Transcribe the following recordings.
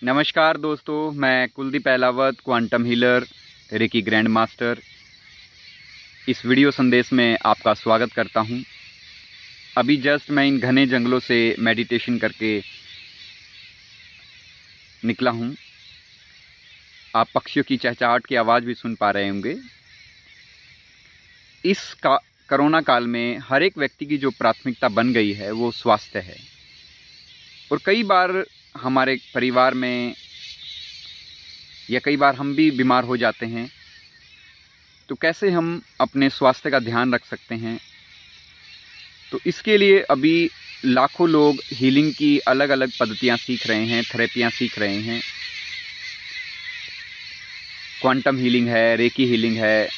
नमस्कार दोस्तों, मैं Kuldeep Ahlawat, quantum healer, reiki grand master. इस वीडियो संदेश में आपका स्वागत करता हूं। अभी जस्ट मैं इन घने जंगलों से मेडिटेशन करके निकला हूं। आप पक्षियों की चहचहाट की आवाज़ भी सुन पा रहे होंगे। कोरोना काल में हर एक व्यक्ति की जो प्राथमिकता बन गई है वो स्वास्थ्य है। और कई बार हमारे परिवार में या कई बार हम भी बीमार हो जाते हैं, तो कैसे हम अपने स्वास्थ्य का ध्यान रख सकते हैं। तो इसके लिए अभी लाखों लोग हीलिंग की अलग अलग पद्धतियां सीख रहे हैं, थेरेपियां सीख रहे हैं। क्वांटम हीलिंग है, रेकी हीलिंग है,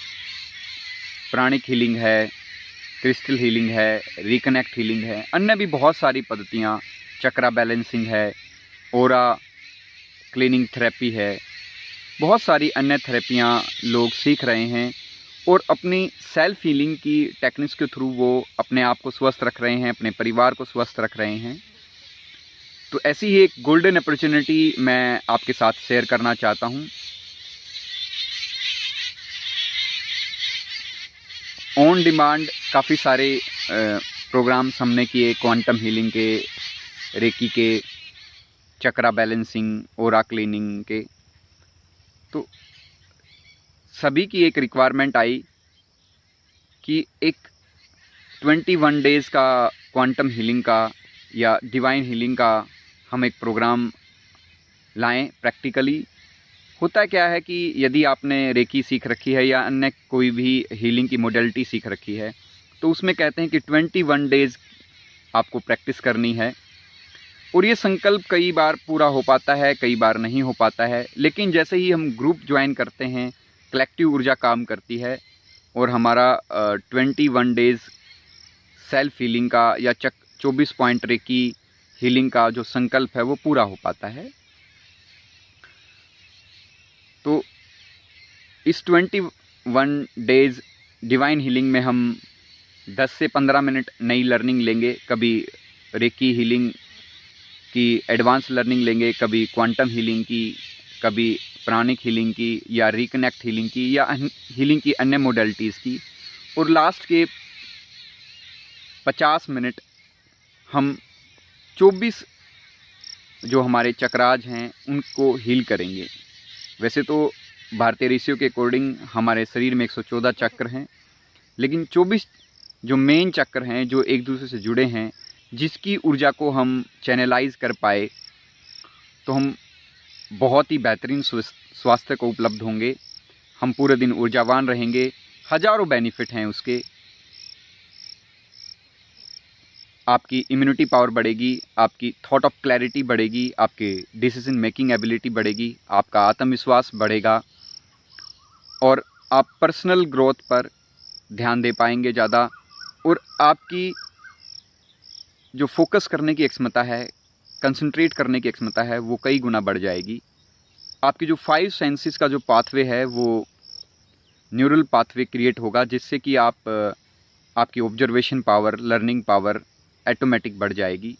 प्राणिक हीलिंग है, क्रिस्टल हीलिंग है, रिकनेक्ट हीलिंग है, अन्य भी बहुत सारी पद्धतियां, चक्रा बैलेंसिंग है, ओरा क्लीनिंग थेरेपी है, बहुत सारी अन्य थेरेपियां लोग सीख रहे हैं। और अपनी सेल्फ हीलिंग की टेक्निक्स के थ्रू वो अपने आप को स्वस्थ रख रहे हैं, अपने परिवार को स्वस्थ रख रहे हैं। तो ऐसी ही एक गोल्डन अपॉर्चुनिटी मैं आपके साथ शेयर करना चाहता हूं। ऑन डिमांड काफ़ी सारे प्रोग्राम्स हमने किए, क्वांटम हीलिंग के, रेकी के, चक्रा बैलेंसिंग, ओरा क्लीनिंग के। तो सभी की एक रिक्वायरमेंट आई कि एक 21 डेज़ का क्वांटम हीलिंग का या डिवाइन हीलिंग का हम एक प्रोग्राम लाएं। प्रैक्टिकली होता क्या है कि यदि आपने रेकी सीख रखी है या अन्य कोई भी हीलिंग की मोडेलिटी सीख रखी है, तो उसमें कहते हैं कि 21 डेज़ आपको प्रैक्टिस करनी है। और ये संकल्प कई बार पूरा हो पाता है, कई बार नहीं हो पाता है। लेकिन जैसे ही हम ग्रुप ज्वाइन करते हैं, कलेक्टिव ऊर्जा काम करती है और हमारा 21 डेज़ सेल्फ हीलिंग का या 24 पॉइंट रेकी हीलिंग का जो संकल्प है वो पूरा हो पाता है। तो इस 21 डेज़ डिवाइन हीलिंग में हम 10 से 15 मिनट नई लर्निंग लेंगे। कभी रेकी हीलिंग की एडवांस लर्निंग लेंगे, कभी क्वांटम हीलिंग की, कभी प्राणिक हीलिंग की या रिकनेक्ट हीलिंग की या हीलिंग की अन्य मोडेलिटीज़ की। और लास्ट के 50 मिनट हम 24 जो हमारे चक्राज हैं उनको हील करेंगे। वैसे तो भारतीय ऋषियों के अकॉर्डिंग हमारे शरीर में 114 चक्र हैं, लेकिन 24 जो मेन चक्र हैं जो एक दूसरे से जुड़े हैं, जिसकी ऊर्जा को हम चैनलाइज कर पाए तो हम बहुत ही बेहतरीन स्वास्थ्य को उपलब्ध होंगे। हम पूरे दिन ऊर्जावान रहेंगे। हजारों बेनिफिट हैं उसके। आपकी इम्यूनिटी पावर बढ़ेगी, आपकी थॉट ऑफ क्लैरिटी बढ़ेगी, आपके डिसीजन मेकिंग एबिलिटी बढ़ेगी, आपका आत्मविश्वास बढ़ेगा और आप पर्सनल ग्रोथ पर ध्यान दे पाएंगे ज़्यादा। और आपकी जो फोकस करने की क्षमता है, कंसंट्रेट करने की क्षमता है, वो कई गुना बढ़ जाएगी। आपकी जो 5 सेंसेस का जो पाथवे है वो न्यूरल पाथवे क्रिएट होगा, जिससे कि आपकी observation power, learning power automatic बढ़ जाएगी।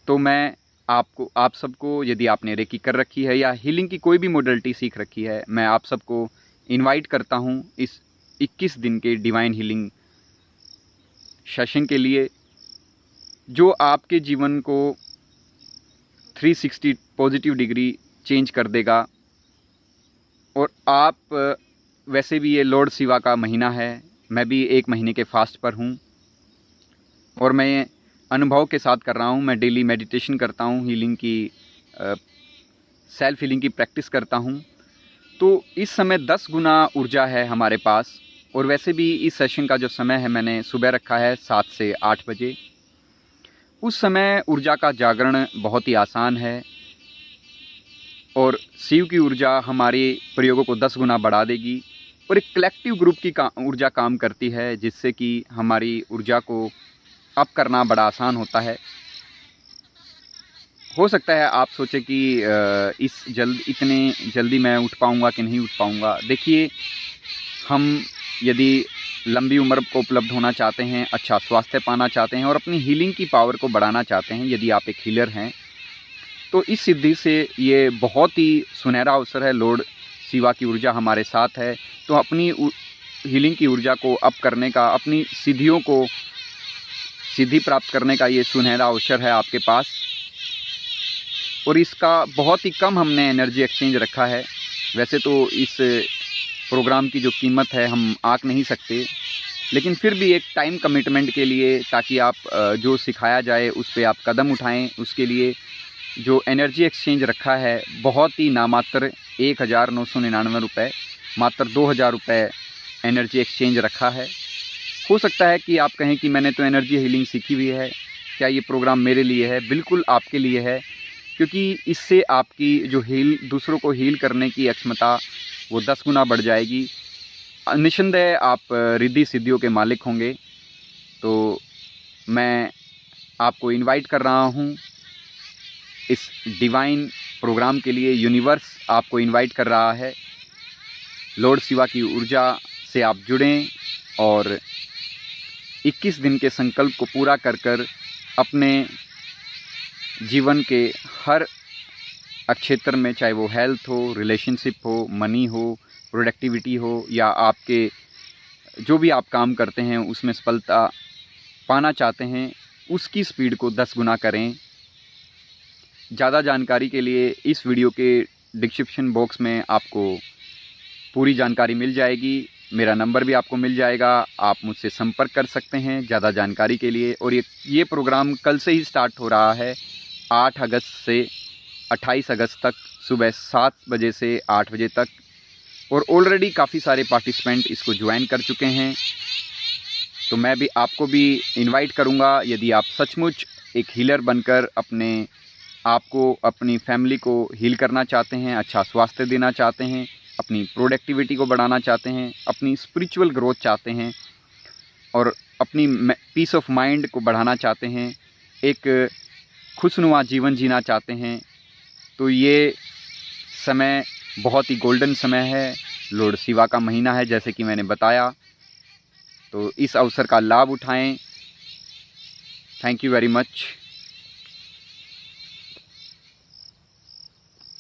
तो मैं आप सबको, यदि आपने रेकी कर रखी है या हीलिंग की कोई भी मोडेलिटी सीख रखी है, मैं आप सबको इनवाइट करता हूं इस 21 दिन के डिवाइन हीलिंग सेशन के लिए, जो आपके जीवन को 360 पॉजिटिव डिग्री चेंज कर देगा। और आप वैसे भी ये लॉर्ड शिवा का महीना है, मैं भी 1 महीने के फास्ट पर हूँ और मैं अनुभव के साथ कर रहा हूँ। मैं डेली मेडिटेशन करता हूँ, हीलिंग की सेल्फ हीलिंग की प्रैक्टिस करता हूँ। तो इस समय 10 गुना ऊर्जा है हमारे पास। और वैसे भी इस सेशन का जो समय है मैंने सुबह रखा है 7 से 8 बजे। उस समय ऊर्जा का जागरण बहुत ही आसान है और शिव की ऊर्जा हमारे प्रयोगों को 10 गुना बढ़ा देगी। और एक कलेक्टिव ग्रुप की ऊर्जा काम करती है, जिससे कि हमारी ऊर्जा को अप करना बड़ा आसान होता है। हो सकता है आप सोचें कि इतने जल्दी मैं उठ पाऊँगा कि नहीं उठ पाऊँगा। देखिए, हम यदि लंबी उम्र को उपलब्ध होना चाहते हैं, अच्छा स्वास्थ्य पाना चाहते हैं और अपनी हीलिंग की पावर को बढ़ाना चाहते हैं, यदि आप एक हीलर हैं तो इस सिद्धि से ये बहुत ही सुनहरा अवसर है। लॉर्ड शिवा की ऊर्जा हमारे साथ है, तो अपनी हीलिंग की ऊर्जा को अप करने का, अपनी सिद्धियों को सिद्धि प्राप्त करने का ये सुनहरा अवसर है आपके पास। और इसका बहुत ही कम हमने एनर्जी एक्सचेंज रखा है। वैसे तो इस प्रोग्राम की जो कीमत है हम आंक नहीं सकते, लेकिन फिर भी एक टाइम कमिटमेंट के लिए, ताकि आप जो सिखाया जाए उस पर आप कदम उठाएं, उसके लिए जो एनर्जी एक्सचेंज रखा है बहुत ही नामात्र 1999 रुपये, मात्र 2000 रुपये एनर्जी एक्सचेंज रखा है। हो सकता है कि आप कहें कि मैंने तो एनर्जी हीलिंग सीखी हुई है, क्या ये प्रोग्राम मेरे लिए है? बिल्कुल आपके लिए है, क्योंकि इससे आपकी जो दूसरों को हील करने की क्षमता वो 10 गुना बढ़ जाएगी। निस्संदेह आप रिद्धि सिद्धियों के मालिक होंगे। तो मैं आपको इनवाइट कर रहा हूँ इस डिवाइन प्रोग्राम के लिए। यूनिवर्स आपको इनवाइट कर रहा है। लॉर्ड शिवा की ऊर्जा से आप जुड़ें और 21 दिन के संकल्प को पूरा कर अपने जीवन के हर क्षेत्र में, चाहे वो हेल्थ हो, रिलेशनशिप हो, मनी हो, प्रोडक्टिविटी हो, या आपके जो भी आप काम करते हैं उसमें सफलता पाना चाहते हैं, उसकी स्पीड को 10 गुना करें। ज़्यादा जानकारी के लिए इस वीडियो के डिस्क्रिप्शन बॉक्स में आपको पूरी जानकारी मिल जाएगी। मेरा नंबर भी आपको मिल जाएगा, आप मुझसे संपर्क कर सकते हैं ज़्यादा जानकारी के लिए। और ये प्रोग्राम कल से ही स्टार्ट हो रहा है, 8 अगस्त से 28 अगस्त तक, सुबह 7 बजे से 8 बजे तक। और ऑलरेडी काफ़ी सारे पार्टिसिपेंट इसको ज्वाइन कर चुके हैं। तो मैं भी आपको भी इनवाइट करूंगा, यदि आप सचमुच एक हीलर बनकर अपने आपको, अपनी फैमिली को हील करना चाहते हैं, अच्छा स्वास्थ्य देना चाहते हैं, अपनी प्रोडक्टिविटी को बढ़ाना चाहते हैं, अपनी स्पिरिचुअल ग्रोथ चाहते हैं और अपनी पीस ऑफ माइंड को बढ़ाना चाहते हैं, एक खुशनुमा जीवन जीना चाहते हैं, तो ये समय बहुत ही गोल्डन समय है। लॉर्ड शिवा का महीना है, जैसे कि मैंने बताया। तो इस अवसर का लाभ उठाएं। Thank you very much.